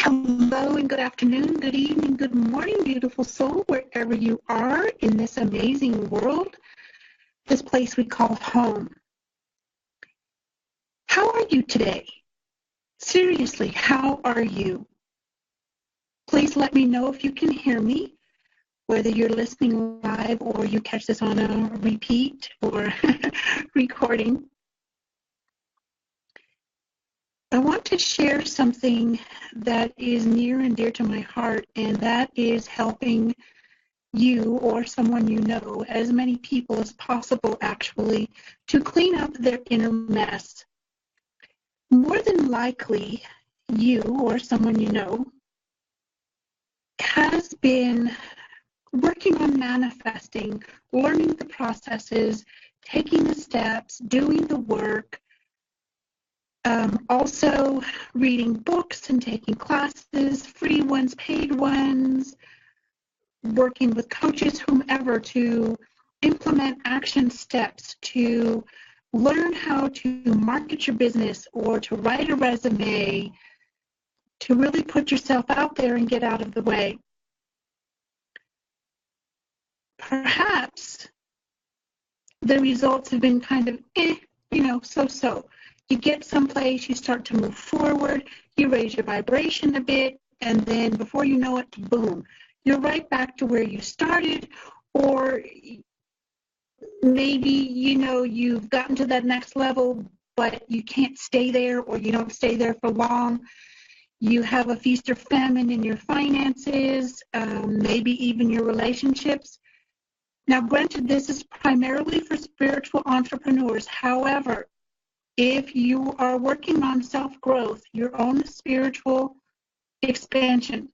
Hello and good afternoon, good evening, good morning, beautiful soul, wherever you are in this amazing world, this place we call home. How are you today? Seriously, how are you? Please let me know if you can hear me, whether you're listening live or you catch this on a repeat or recording. I want to share something that is near and dear to my heart, and that is helping you or someone you know, as many people as possible actually, to clean up their inner mess. More than likely, you or someone you know has been working on manifesting, learning the processes, taking the steps, doing the work, also reading books and taking classes, free ones, paid ones, working with coaches, whomever, to implement action steps, to learn how to market your business or to write a resume, to really put yourself out there and get out of the way. Perhaps the results have been kind of, so-so. You get someplace, you start to move forward, you raise your vibration a bit, and then before you know it, boom, you're right back to where you started, or maybe, you've gotten to that next level, but you can't stay there, or you don't stay there for long. You have a feast or famine in your finances, maybe even your relationships. Now, granted, this is primarily for spiritual entrepreneurs. However, if you are working on self-growth, your own spiritual expansion,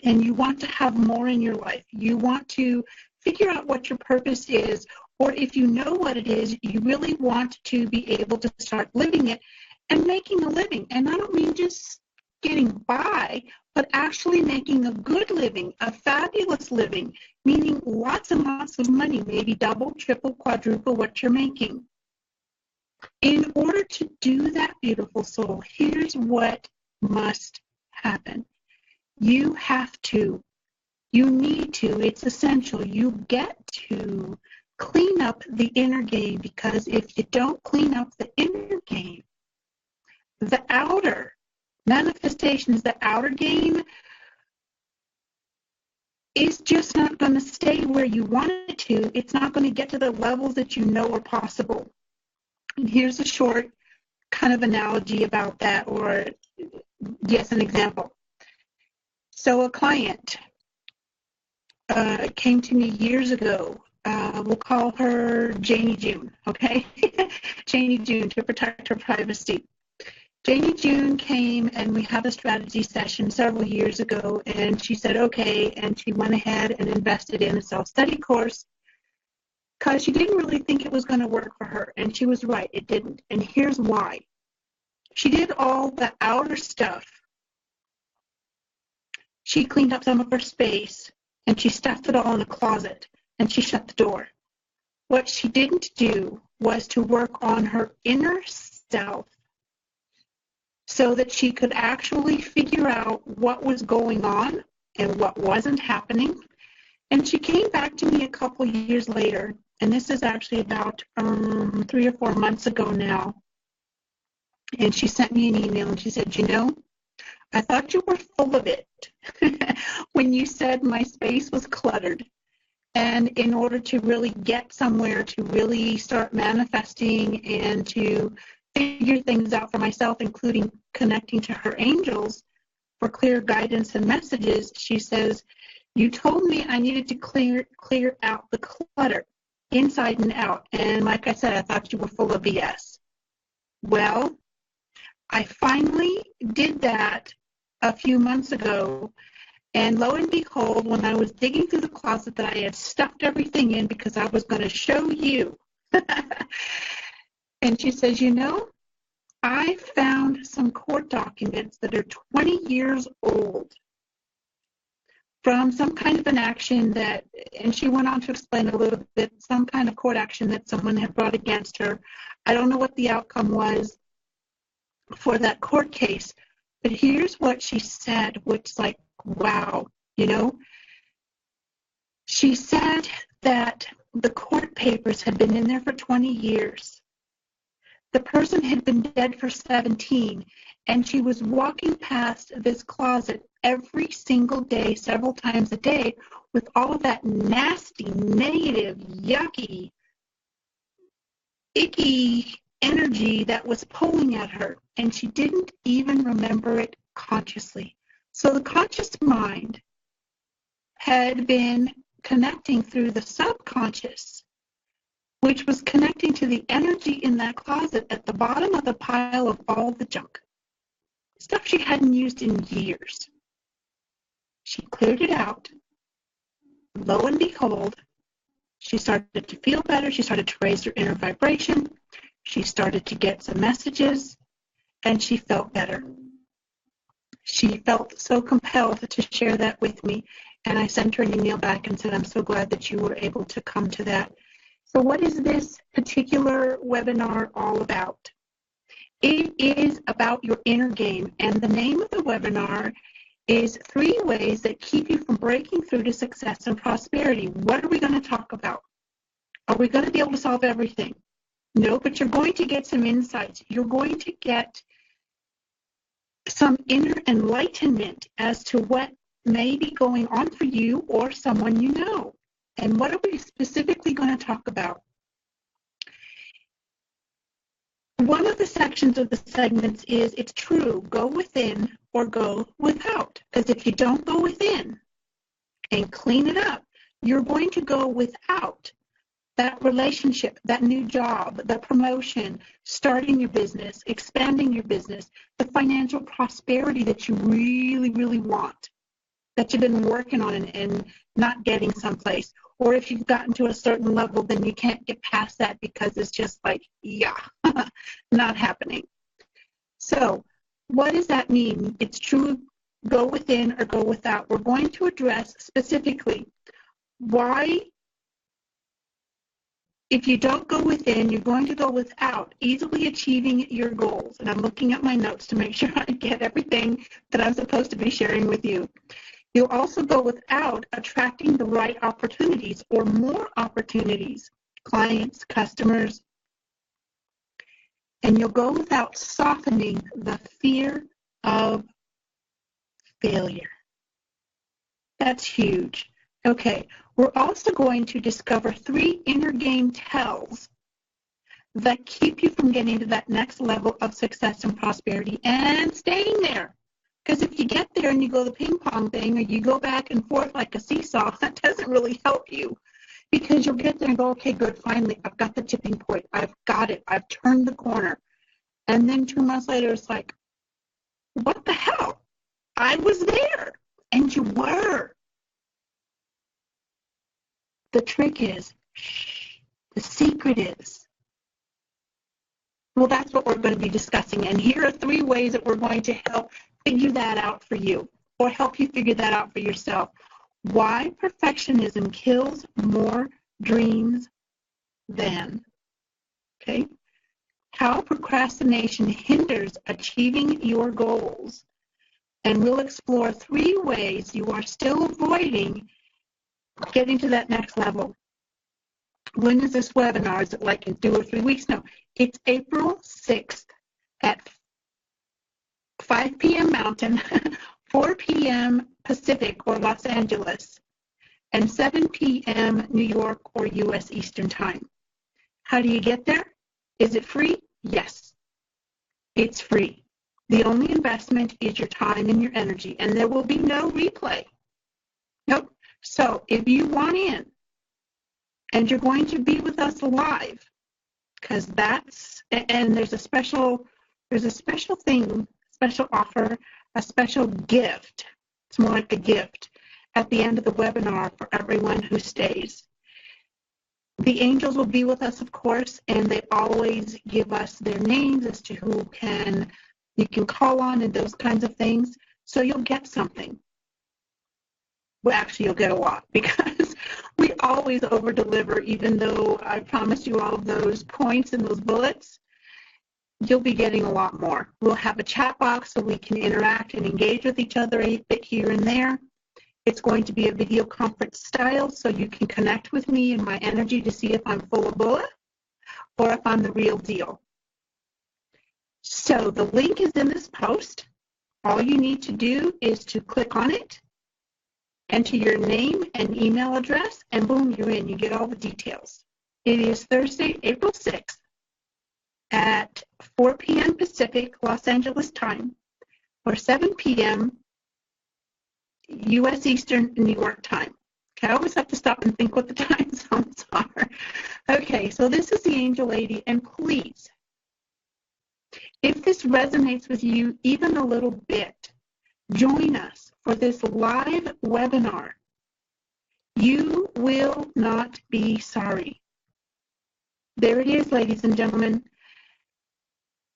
and you want to have more in your life, you want to figure out what your purpose is, or if you know what it is, you really want to be able to start living it and making a living. And I don't mean just getting by, but actually making a good living, a fabulous living, meaning lots and lots of money, maybe double, triple, quadruple what you're making. In order to do that, beautiful soul, here's what must happen. You need to, it's essential, you get to clean up the inner game, because if you don't clean up the inner game, the outer manifestations, the outer game is just not going to stay where you want it to. It's not going to get to the levels that you know are possible. And here's a short kind of analogy about that, or yes, an example. So a client came to me years ago. We'll call her Janie June, okay? Janie June, to protect her privacy. Janie June came and we had a strategy session several years ago, and she said okay, and she went ahead and invested in a self-study course because she didn't really think it was going to work for her, and she was right, it didn't. And here's why. She did all the outer stuff. She cleaned up some of her space, and she stuffed it all in a closet, and she shut the door. What she didn't do was to work on her inner self so that she could actually figure out what was going on and what wasn't happening. And she came back to me a couple years later, and this is actually about 3 or 4 months ago now, and she sent me an email, and she said, I thought you were full of it when you said my space was cluttered. And in order to really get somewhere, to really start manifesting and to figure things out for myself, including connecting to her angels for clear guidance and messages, she says, you told me I needed to clear out the clutter inside and out. And like I said, I thought you were full of BS. Well, I finally did that a few months ago, and lo and behold, when I was digging through the closet that I had stuffed everything in because I was going to show you, and she says, I found some court documents that are 20 years old from some kind of an action that, and she went on to explain a little bit, some kind of court action that someone had brought against her. I don't know what the outcome was for that court case, But here's what she said, which is like, wow, you know. She said that the court papers had been in there for 20 years. The person had been dead for 17, and she was walking past this closet every single day, several times a day, with all of that nasty, negative, yucky, icky energy that was pulling at her, and she didn't even remember it consciously. So the conscious mind had been connecting through the subconscious, which was connecting to the energy in that closet at the bottom of the pile of all the junk. Stuff she hadn't used in years. She cleared it out. Lo and behold, she started to feel better. She started to raise her inner vibration. She started to get some messages, and she felt better. She felt so compelled to share that with me, and I sent her an email back and said, I'm so glad that you were able to come to that. So what is this particular webinar all about? It is about your inner game, and the name of the webinar is 3 ways that keep you from breaking through to success and prosperity. What are we going to talk about? Are we going to be able to solve everything? No, but you're going to get some insights. You're going to get some inner enlightenment as to what may be going on for you or someone you know. And what are we specifically going to talk about? One of the sections of the segments is, it's true, go within or go without. Because if you don't go within and clean it up, you're going to go without that relationship, that new job, the promotion, starting your business, expanding your business, the financial prosperity that you really, really want, that you've been working on and not getting someplace. Or if you've gotten to a certain level, then you can't get past that because it's just like, yeah, not happening. So what does that mean? It's true, go within or go without. We're going to address specifically why, if you don't go within, you're going to go without easily achieving your goals. And I'm looking at my notes to make sure I get everything that I'm supposed to be sharing with you. You'll also go without attracting the right opportunities or more opportunities, clients, customers. And you'll go without softening the fear of failure. That's huge. Okay, we're also going to discover 3 inner game tells that keep you from getting to that next level of success and prosperity and staying there. Because if you get there and you go the ping pong thing, or you go back and forth like a seesaw, that doesn't really help you. Because you'll get there and go, okay, good, finally, I've got the tipping point. I've got it. I've turned the corner. And then 2 months later, it's like, what the hell? I was there. And you were. The trick is, shh, the secret is. Well, that's what we're going to be discussing. And here are 3 ways that we're going to help figure that out for you, or help you figure that out for yourself. Why perfectionism kills more dreams than. Okay? How procrastination hinders achieving your goals. And we'll explore 3 ways you are still avoiding getting to that next level. When is this webinar? Is it like in 2 or 3 weeks? No, it's April 6th at 5 p.m. Mountain, 4 p.m. Pacific or Los Angeles, and 7 p.m. New York or U.S. Eastern Time. How do you get there? Is it free? Yes, it's free. The only investment is your time and your energy, and there will be no replay. Nope. So if you want in, and you're going to be with us live, because that's, and there's a special thing, special offer, a special gift. It's more like a gift at the end of the webinar for everyone who stays. The angels will be with us, of course, and they always give us their names as to who you can call on and those kinds of things. So you'll get something. Well, actually, you'll get a lot, because we always over-deliver, even though I promised you all of those points and those bullets. you'll be getting a lot more. We'll have a chat box so we can interact and engage with each other a bit here and there. It's going to be a video conference style, so you can connect with me and my energy to see if I'm full of bulla or if I'm the real deal. So the link is in this post. All you need to do is to click on it, enter your name and email address, and boom, you're in. You get all the details. It is Thursday, April 6th at 4 p.m. Pacific, Los Angeles time, or 7 p.m. U.S. Eastern, New York time. Okay, I always have to stop and think what the time zones are. Okay, so this is the Angel Lady, and please, if this resonates with you even a little bit, join us for this live webinar. You will not be sorry. There it is, ladies and gentlemen.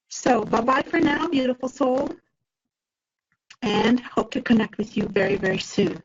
So bye-bye for now, beautiful soul, and hope to connect with you very, very soon.